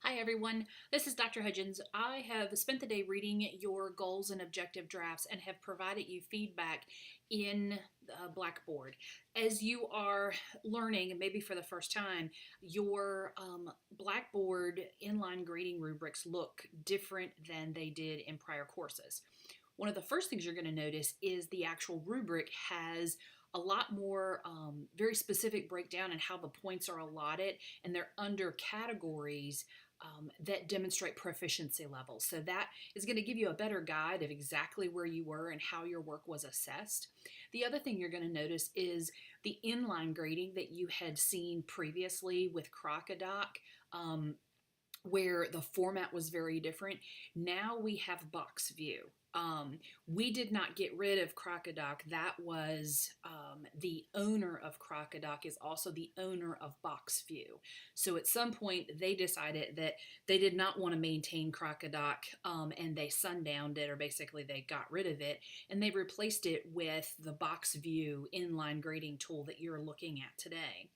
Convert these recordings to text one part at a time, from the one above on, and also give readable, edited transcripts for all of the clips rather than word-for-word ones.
Hi everyone, this is Dr. Hudgens. I have spent the day reading your goals and objective drafts and have provided you feedback in Blackboard. As you are learning, and maybe for the first time, your Blackboard inline grading rubrics look different than they did in prior courses. One of the first things you're going to notice is the actual rubric has a lot more very specific breakdown in how the points are allotted, and they're under categories that demonstrate proficiency levels. So that is going to give you a better guide of exactly where you were and how your work was assessed. The other thing you're going to notice is the inline grading that you had seen previously with Crocodoc. Where the format was very different. Now we have box view. We did not get rid of Crocodoc. That was the owner of Crocodoc is also the owner of box view. So at some point they decided that they did not want to maintain Crocodoc and they sundowned it, or basically they got rid of it, and they replaced it with the box view inline grading tool that you're looking at today.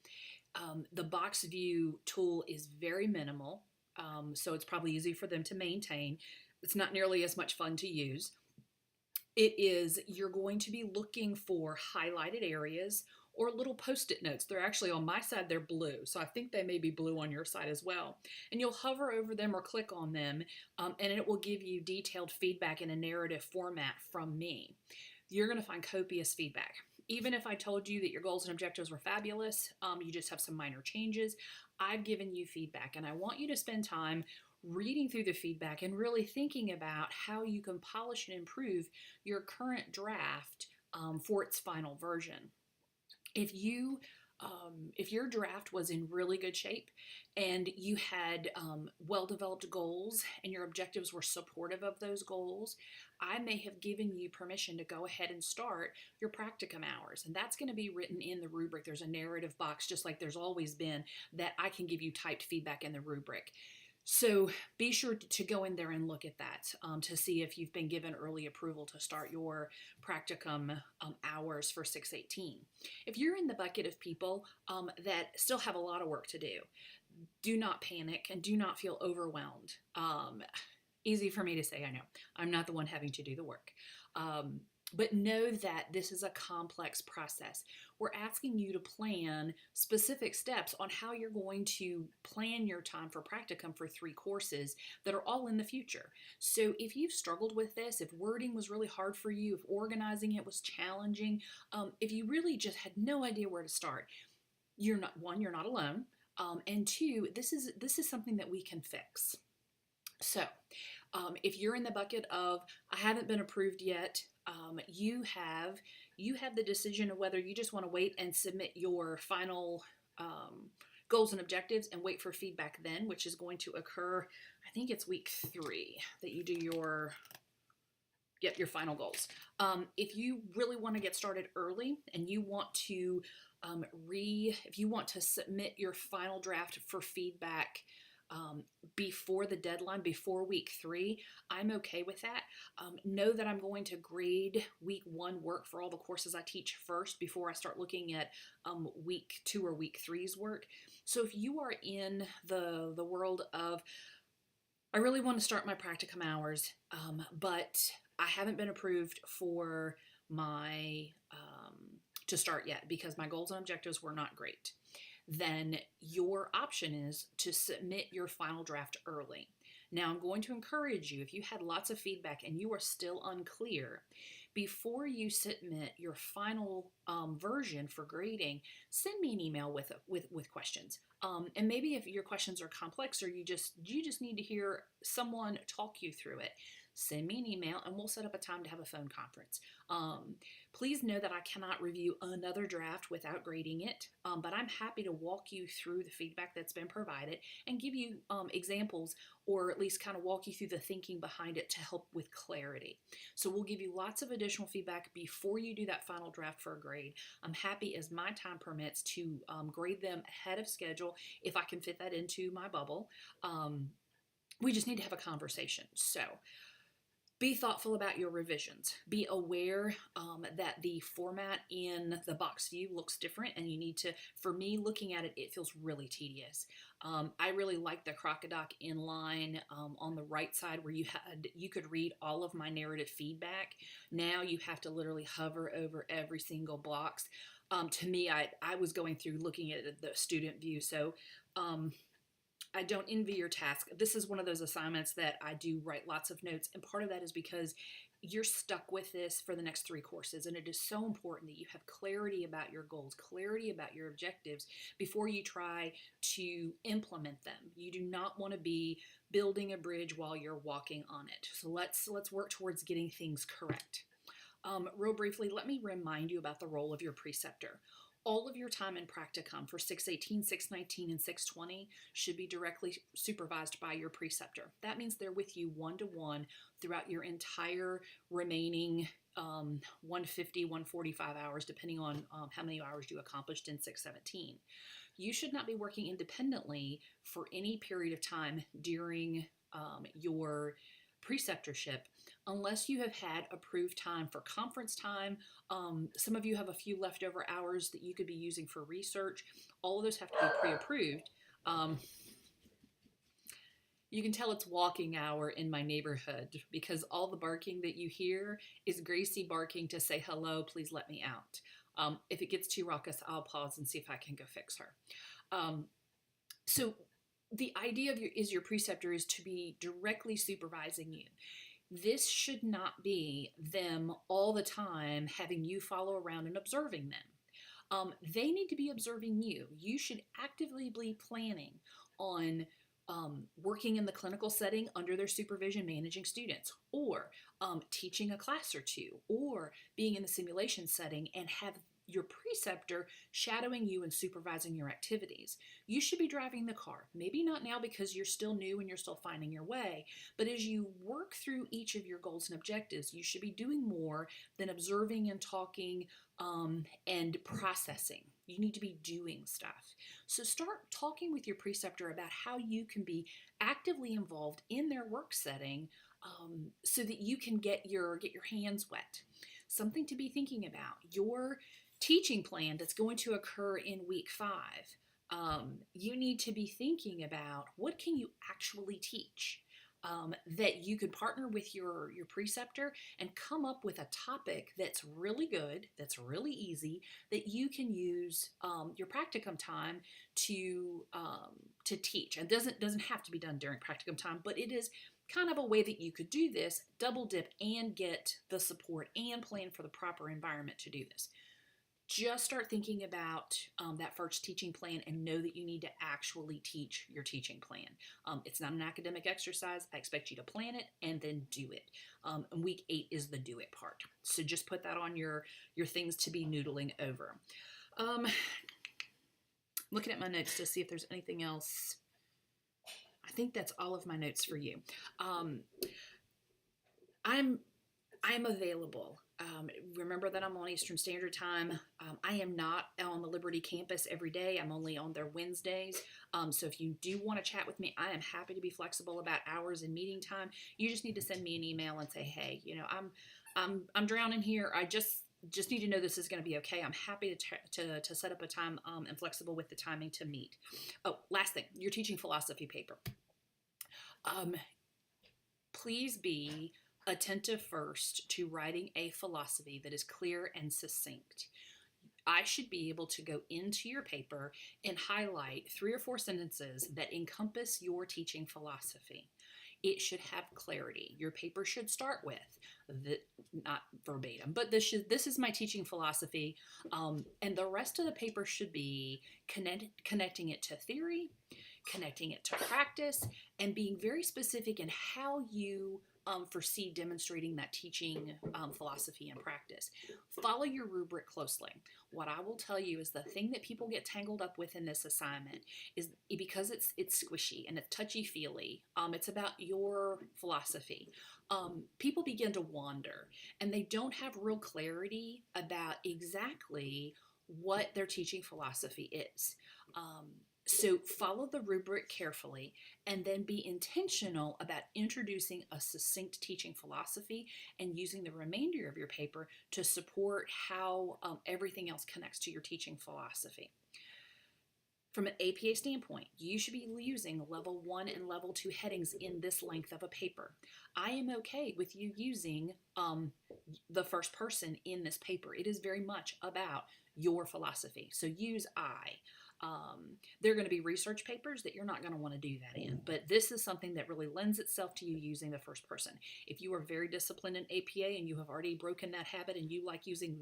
The box view tool is very minimal. So it's probably easy for them to maintain. It's not nearly as much fun to use. You're going to be looking for highlighted areas or little post-it notes. They're actually on my side, they're blue. So I think they may be blue on your side as well. And you'll hover over them or click on them, and it will give you detailed feedback in a narrative format from me. You're going to find copious feedback. Even if I told you that your goals and objectives were fabulous, you just have some minor changes, I've given you feedback, and I want you to spend time reading through the feedback and really thinking about how you can polish and improve your current draft for its final version. If your draft was in really good shape and you had well-developed goals and your objectives were supportive of those goals, I may have given you permission to go ahead and start your practicum hours. And that's going to be written in the rubric. There's a narrative box, just like there's always been, that I can give you typed feedback in the rubric. So be sure to go in there and look at that to see if you've been given early approval to start your practicum hours for 618. If you're in the bucket of people that still have a lot of work to do not panic and do not feel overwhelmed. Easy for me to say, I know. I'm not the one having to do the work. But know that this is a complex process. We're asking you to plan specific steps on how you're going to plan your time for practicum for 3 courses that are all in the future. So if you've struggled with this, if wording was really hard for you, if organizing it was challenging, if you really just had no idea where to start, you're not alone. And 2, this is something that we can fix. So if you're in the bucket of I haven't been approved yet, you have the decision of whether you just want to wait and submit your final goals and objectives and wait for feedback then, which is going to occur, I think it's week 3 that you do your final goals. If you really want to get started early and you want to if you want to submit your final draft for feedback before the deadline, before week 3, I'm okay with that. Know that I'm going to grade week 1 work for all the courses I teach first before I start looking at week 2 or week 3's work. So if you are in the world of, I really want to start my practicum hours, but I haven't been approved for my to start yet because my goals and objectives were not great, then your option is to submit your final draft early. Now, I'm going to encourage you, if you had lots of feedback and you are still unclear, before you submit your final version for grading, send me an email with questions. And maybe if your questions are complex or you just need to hear someone talk you through it, send me an email and we'll set up a time to have a phone conference. Please know that I cannot review another draft without grading it, but I'm happy to walk you through the feedback that's been provided and give you examples, or at least kind of walk you through the thinking behind it to help with clarity. So we'll give you lots of additional feedback before you do that final draft for a grade. I'm happy, as my time permits, to grade them ahead of schedule if I can fit that into my bubble. We just need to have a conversation. So Be thoughtful about your revisions. Be aware that the format in the box view looks different, and you need to, for me, looking at it, it feels really tedious. I really like the Crocodoc inline on the right side where you could read all of my narrative feedback. Now you have to literally hover over every single box. To me, I was going through looking at the student view, so I don't envy your task. This is one of those assignments that I do write lots of notes, and part of that is because you're stuck with this for the next 3 courses, and it is so important that you have clarity about your goals, clarity about your objectives before you try to implement them. You do not want to be building a bridge while you're walking on it. So let's work towards getting things correct. Real briefly, let me remind you about the role of your preceptor. All of your time in practicum for 618, 619, and 620 should be directly supervised by your preceptor. That means they're with you one-to-one throughout your entire remaining 150, 145 hours, depending on how many hours you accomplished in 617. You should not be working independently for any period of time during your preceptorship unless you have had approved time for conference time. Some of you have a few leftover hours that you could be using for research. All of those have to be pre-approved. You can tell it's walking hour in my neighborhood because all the barking that you hear is Gracie barking to say hello, please let me out. If it gets too raucous, I'll pause and see if I can go fix her. So the idea of your preceptor is to be directly supervising you. This should not be them all the time having you follow around and observing them. They need to be observing you. You should actively be planning on working in the clinical setting under their supervision, managing students, or teaching a class or two, or being in the simulation setting and have your preceptor shadowing you and supervising your activities. You should be driving the car. Maybe not now because you're still new and you're still finding your way, but as you work through each of your goals and objectives, you should be doing more than observing and talking and processing. You need to be doing stuff. So start talking with your preceptor about how you can be actively involved in their work setting so that you can get your hands wet. Something to be thinking about. Your teaching plan that's going to occur in week 5, you need to be thinking about what can you actually teach, that you could partner with your preceptor and come up with a topic that's really good, that's really easy, that you can use your practicum time to teach. And doesn't have to be done during practicum time, but it is kind of a way that you could do this, double dip and get the support and plan for the proper environment to do this. Just start thinking about that first teaching plan and know that you need to actually teach your teaching plan. It's not an academic exercise. I expect you to plan it and then do it. And week 8 is the do it part. So just put that on your things to be noodling over. Looking at my notes to see if there's anything else. I think that's all of my notes for you. I'm available. Remember that I'm on Eastern Standard Time. I am not on the Liberty campus every day. I'm only on their Wednesdays. So if you do want to chat with me, I am happy to be flexible about hours and meeting time. You just need to send me an email and say, hey, I'm drowning here. I just need to know this is going to be okay. I'm happy to set up a time and flexible with the timing to meet. Oh, last thing, your teaching philosophy paper. Please be attentive first to writing a philosophy that is clear and succinct. I should be able to go into your paper and highlight 3 or 4 sentences that encompass your teaching philosophy. It should have clarity. Your paper should start with, not verbatim, but this is my teaching philosophy, and the rest of the paper should be connecting it to theory, connecting it to practice, and being very specific in how you foresee demonstrating that teaching philosophy and practice. Follow your rubric closely. What I will tell you is the thing that people get tangled up with in this assignment is because it's squishy and it's touchy-feely. It's about your philosophy. People begin to wander and they don't have real clarity about exactly what their teaching philosophy is. So follow the rubric carefully and then be intentional about introducing a succinct teaching philosophy and using the remainder of your paper to support how everything else connects to your teaching philosophy. From an APA standpoint, you should be using level 1 and level 2 headings in this length of a paper. I am okay with you using the first person in this paper. It is very much about your philosophy. So use I. There are going to be research papers that you're not going to want to do that in, but this is something that really lends itself to you using the first person. If you are very disciplined in APA and you have already broken that habit and you like using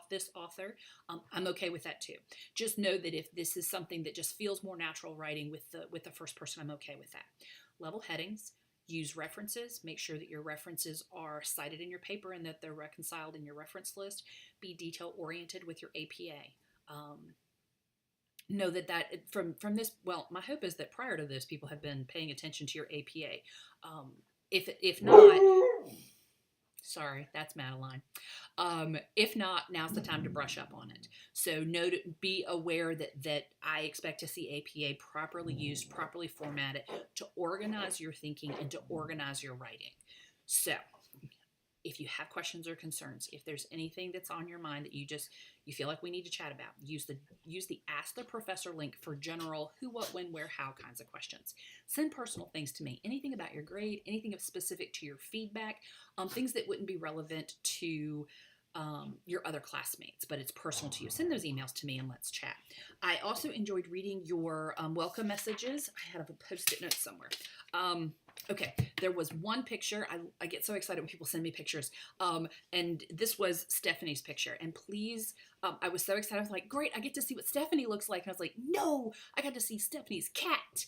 this author, I'm okay with that too. Just know that if this is something that just feels more natural writing with the first person, I'm okay with that. Level headings. Use references. Make sure that your references are cited in your paper and that they're reconciled in your reference list. Be detail oriented with your APA. Know that from this, well, my hope is that prior to this, people have been paying attention to your APA. If not, sorry, that's Madeline. If not, now's the time to brush up on it. So be aware that I expect to see APA properly used, properly formatted to organize your thinking and to organize your writing. So if you have questions or concerns, if there's anything that's on your mind that you feel like we need to chat about, use the Ask the Professor link for general who, what, when, where, how kinds of questions. Send personal things to me. Anything about your grade, anything specific to your feedback, things that wouldn't be relevant to your other classmates, but it's personal to you. Send those emails to me and let's chat. I also enjoyed reading your welcome messages. I have a post-it note somewhere. Okay, there was one picture. I get so excited when people send me pictures. And this was Stephanie's picture. And please, I was so excited. I was like, great, I get to see what Stephanie looks like. And I was like, no, I got to see Stephanie's cat.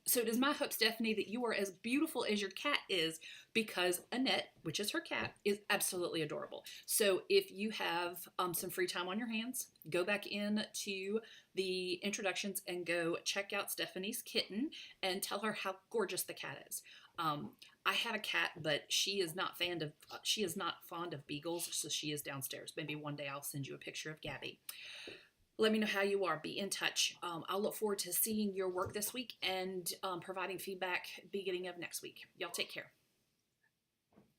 So it is my hope, Stephanie, that you are as beautiful as your cat is, because Annette, which is her cat, is absolutely adorable. So if you have some free time on your hands, go back into the introductions and go check out Stephanie's kitten and tell her how gorgeous the cat is. I have a cat, but she is not fond of beagles, so she is downstairs. Maybe one day I'll send you a picture of Gabby. Let me know how you are. Be in touch. I'll look forward to seeing your work this week and providing feedback beginning of next week. Y'all take care.